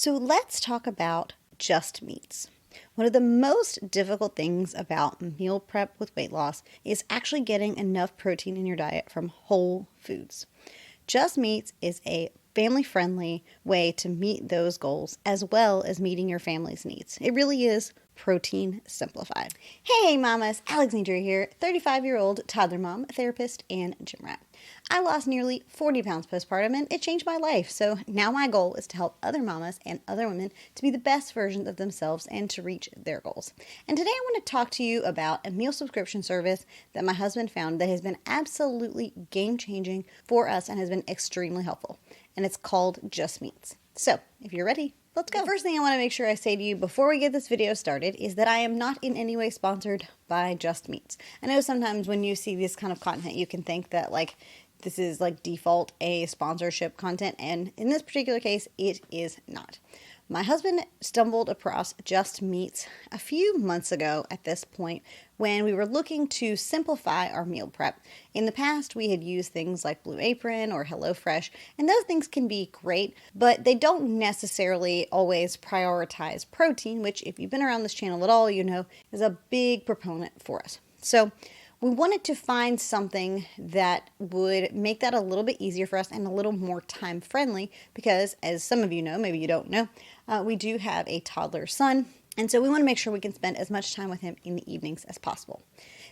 So let's talk about just meats. One of the most difficult things about meal prep with weight loss is actually getting enough protein in your diet from whole foods. Just meats is a family-friendly way to meet those goals as well as meeting your family's needs. It really is protein simplified. Hey mamas, Alexandria here, 35-year-old toddler mom, therapist, and gym rat. I lost nearly 40 pounds postpartum and it changed my life. So now my goal is to help other mamas and other women to be the best versions of themselves and to reach their goals. And today I want to talk to you about a meal subscription service that my husband found that has been absolutely game-changing for us and has been extremely helpful. And it's called Just Meats. So if you're ready, let's go. The first thing I want to make sure I say to you before we get this video started is that I am not in any way sponsored by Just Meats. I know sometimes when you see this kind of content, you can think that this is default a sponsorship content, and in this particular case, it is not. My husband stumbled across Just Meats a few months ago at this point when we were looking to simplify our meal prep. In the past, we had used things like Blue Apron or HelloFresh, and those things can be great, but they don't necessarily always prioritize protein, which if you've been around this channel at all, you know is a big proponent for us. So we wanted to find something that would make that a little bit easier for us and a little more time friendly because, as some of you know, maybe you don't know, we do have a toddler son, and so we want to make sure we can spend as much time with him in the evenings as possible.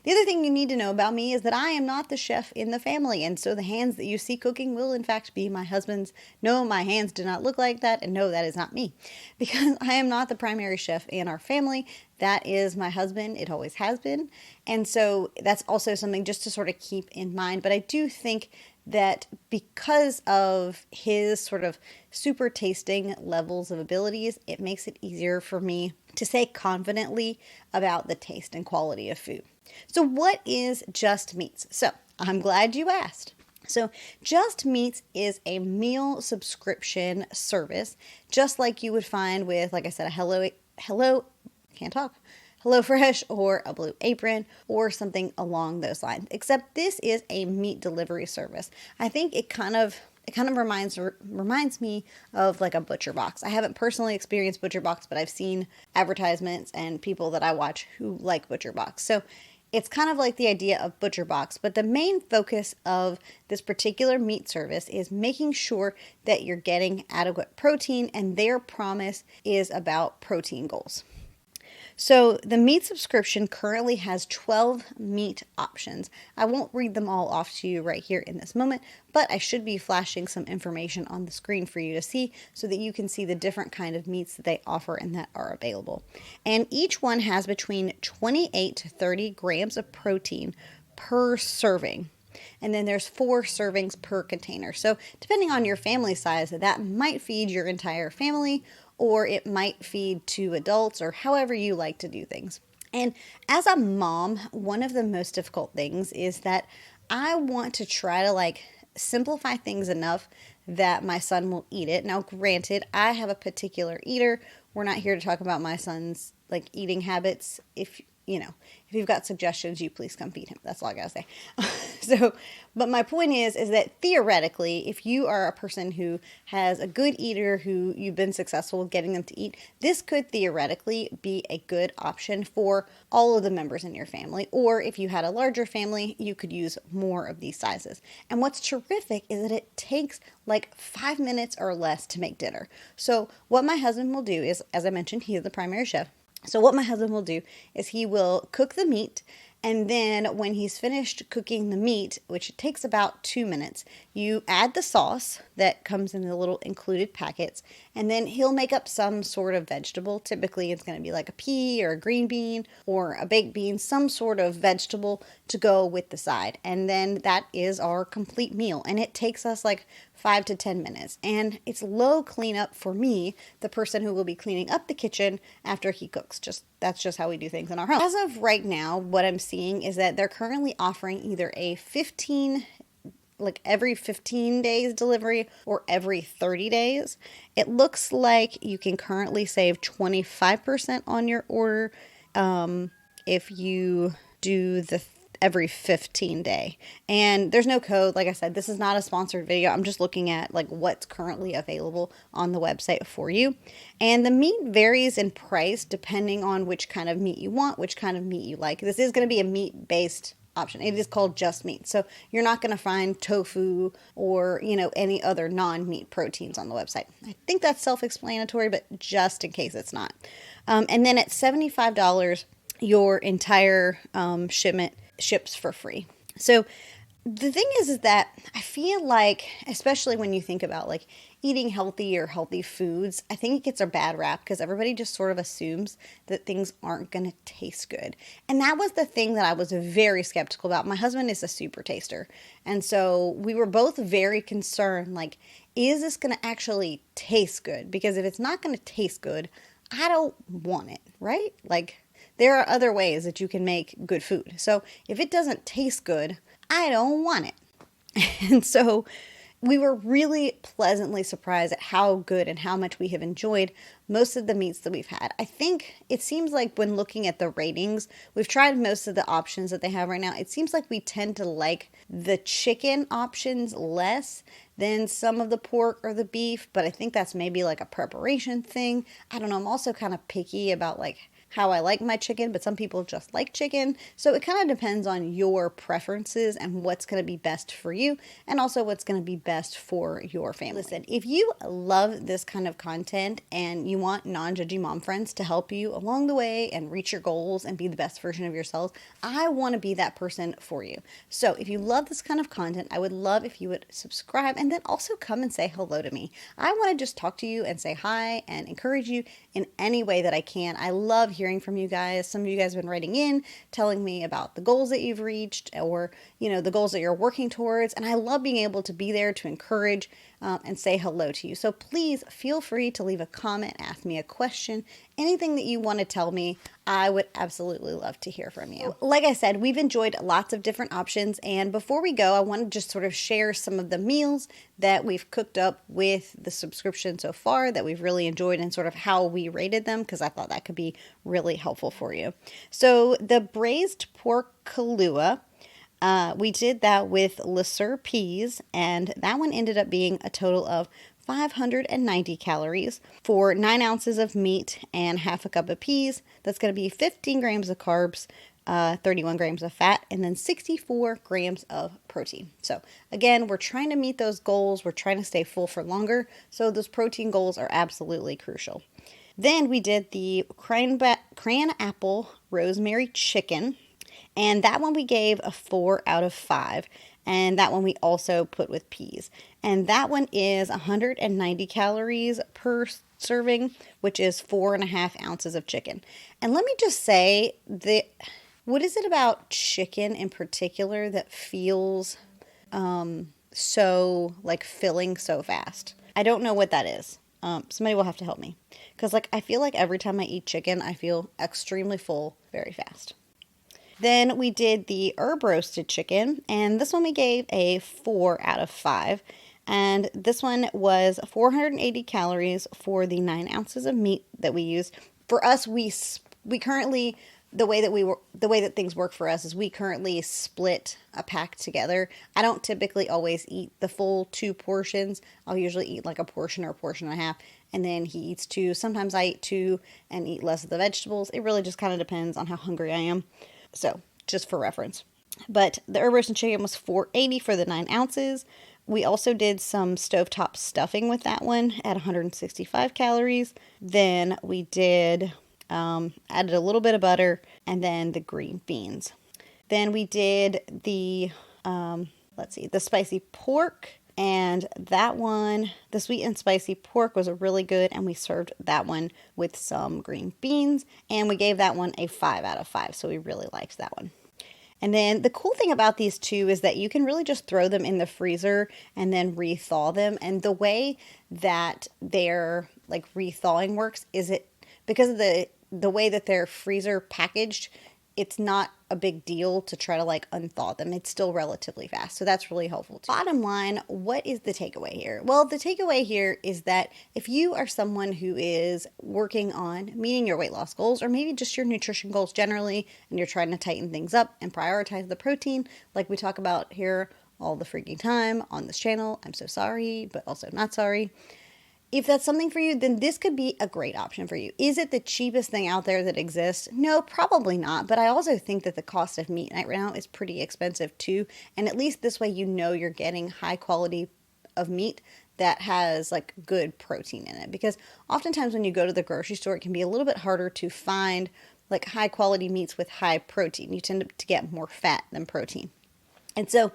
The other thing you need to know about me is that I am not the chef in the family, and so the hands that you see cooking will in fact be my husband's. No, my hands do not look like that, and no, that is not me, because I am not the primary chef in our family. That is my husband. It always has been, and so that's also something just to sort of keep in mind. But I do think that because of his sort of super tasting levels of abilities, it makes it easier for me to say confidently about the taste and quality of food. So what is Just Meats? So I'm glad you asked. So Just Meats is a meal subscription service, just like you would find with, like I said, a HelloFresh or a Blue Apron or something along those lines, except this is a meat delivery service. I think it kind of reminds me of like a Butcher Box. I haven't personally experienced Butcher Box, but I've seen advertisements and people that I watch who like Butcher Box. So it's kind of like the idea of Butcher Box, but the main focus of this particular meat service is making sure that you're getting adequate protein, and their promise is about protein goals. So the meat subscription currently has 12 meat options. I won't read them all off to you right here in this moment, but I should be flashing some information on the screen for you to see so that you can see the different kind of meats that they offer and that are available. And each one has between 28 to 30 grams of protein per serving. And then there's 4 servings per container. So depending on your family size, that might feed your entire family, or it might feed 2 adults, or however you like to do things. And as a mom, one of the most difficult things is that I want to try to simplify things enough that my son will eat it. Now, granted, I have a particular eater. We're not here to talk about my son's eating habits. If you've got suggestions, you please come feed him. That's all I gotta say. But my point is that theoretically, if you are a person who has a good eater who you've been successful with getting them to eat, this could theoretically be a good option for all of the members in your family. Or if you had a larger family, you could use more of these sizes. And what's terrific is that it takes 5 minutes or less to make dinner. So what my husband will do is, as I mentioned, he is the primary chef. So what my husband will do is he will cook the meat, and then when he's finished cooking the meat, which takes about 2 minutes, you add the sauce that comes in the little included packets, and then he'll make up some sort of vegetable. Typically it's going to be like a pea or a green bean or a baked bean, some sort of vegetable to go with the side. And then that is our complete meal, and it takes us 5 to 10 minutes. And it's low cleanup for me, the person who will be cleaning up the kitchen after he cooks. That's just how we do things in our home. As of right now, what I'm seeing is that they're currently offering either a every 15 days delivery or every 30 days. It looks like you can currently save 25% on your order if you do every 15 day. And there's no code. Like I said, this is not a sponsored video. I'm just looking at like what's currently available on the website for you. And the meat varies in price depending on which kind of meat you want, which kind of meat you like. This is going to be a meat-based option. It is called just meat. So you're not going to find tofu or, any other non-meat proteins on the website. I think that's self-explanatory, but just in case it's not. And then at $75, your entire shipment ships for free. So the thing is that I feel like, especially when you think about like eating healthy or healthy foods, I think it gets a bad rap because everybody just sort of assumes that things aren't going to taste good. And that was the thing that I was very skeptical about. My husband is a super taster. And so we were both very concerned, like, is this going to actually taste good? Because if it's not going to taste good, I don't want it, right? Like, there are other ways that you can make good food. So if it doesn't taste good, I don't want it. And so we were really pleasantly surprised at how good and how much we have enjoyed most of the meats that we've had. I think it seems like when looking at the ratings, we've tried most of the options that they have right now. It seems like we tend to like the chicken options less than some of the pork or the beef, but I think that's maybe like a preparation thing. I don't know. I'm also kind of picky about like how I like my chicken, but some people just like chicken. So it kind of depends on your preferences and what's going to be best for you and also what's going to be best for your family. Listen, if you love this kind of content and you want non-judgy mom friends to help you along the way and reach your goals and be the best version of yourselves, I want to be that person for you. So if you love this kind of content, I would love if you would subscribe and then also come and say hello to me. I want to just talk to you and say hi and encourage you in any way that I can. I love hearing from you guys. Some of you guys have been writing in, telling me about the goals that you've reached or, the goals that you're working towards. And I love being able to be there to encourage and say hello to you. So please feel free to leave a comment, ask me a question, anything that you want to tell me. I would absolutely love to hear from you. Like I said, we've enjoyed lots of different options. And before we go, I want to just sort of share some of the meals that we've cooked up with the subscription so far that we've really enjoyed and sort of how we rated them, because I thought that could be really helpful for you. So the braised pork Kahlua, we did that with lesser peas, and that one ended up being a total of 590 calories for 9 ounces of meat and half a cup of peas. That's going to be 15 grams of carbs, 31 grams of fat, and then 64 grams of protein. So again, we're trying to meet those goals. We're trying to stay full for longer. So those protein goals are absolutely crucial. Then we did the cran apple rosemary chicken. And that one we gave a 4 out of 5. And that one we also put with peas. And that one is 190 calories per serving, which is 4.5 ounces of chicken. And let me just say that what is it about chicken in particular that feels so like filling so fast? I don't know what that is. Somebody will have to help me. Because I feel like every time I eat chicken, I feel extremely full very fast. Then we did the herb roasted chicken, and this one we gave a 4 out of 5. And this one was 480 calories for the 9 ounces of meat that we used. For us, we currently, the way that things work for us is we currently split a pack together. I don't typically always eat the full 2 portions. I'll usually eat like a portion or a portion and a half, and then he eats 2. Sometimes I eat 2 and eat less of the vegetables. It really just kind of depends on how hungry I am. So, just for reference. But the herb roasted chicken was 480 for the 9 ounces. We also did some stovetop stuffing with that one at 165 calories. Then we did, added a little bit of butter and then the green beans. Then we did the, the spicy pork. And that one, the sweet and spicy pork was really good, and we served that one with some green beans, and we gave that one a 5 out of 5, so we really liked that one. And then the cool thing about these two is that you can really just throw them in the freezer and then re-thaw them, and the way that their re-thawing works is because of the way that they're freezer packaged, it's not a big deal to try to like unthaw them. It's still relatively fast. So that's really helpful too. Bottom line, what is the takeaway here? Well, the takeaway here is that if you are someone who is working on meeting your weight loss goals, or maybe just your nutrition goals generally, and you're trying to tighten things up and prioritize the protein, like we talk about here all the freaking time on this channel, I'm so sorry, but also not sorry. If that's something for you, then this could be a great option for you. Is it the cheapest thing out there that exists? No, probably not. But I also think that the cost of meat right now is pretty expensive too. And at least this way, you know you're getting high quality of meat that has like good protein in it. Because oftentimes when you go to the grocery store, it can be a little bit harder to find like high quality meats with high protein. You tend to get more fat than protein. And so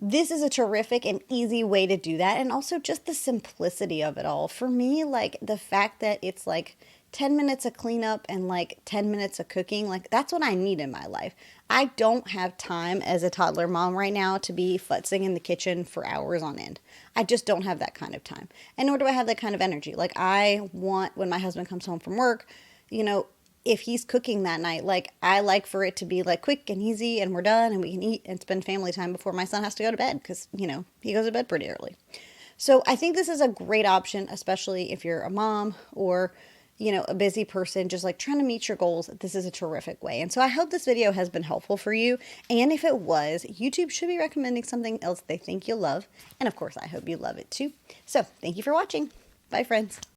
this is a terrific and easy way to do that. And also just the simplicity of it all. For me, like the fact that it's like 10 minutes of cleanup and like 10 minutes of cooking, like that's what I need in my life. I don't have time as a toddler mom right now to be futzing in the kitchen for hours on end. I just don't have that kind of time. And nor do I have that kind of energy. Like I want, when my husband comes home from work, you know, if he's cooking that night, like I like for it to be like quick and easy and we're done and we can eat and spend family time before my son has to go to bed because, you know, he goes to bed pretty early. So I think this is a great option, especially if you're a mom or, you know, a busy person just like trying to meet your goals. This is a terrific way. And so I hope this video has been helpful for you. And if it was, YouTube should be recommending something else they think you'll love. And of course, I hope you love it too. So thank you for watching. Bye, friends.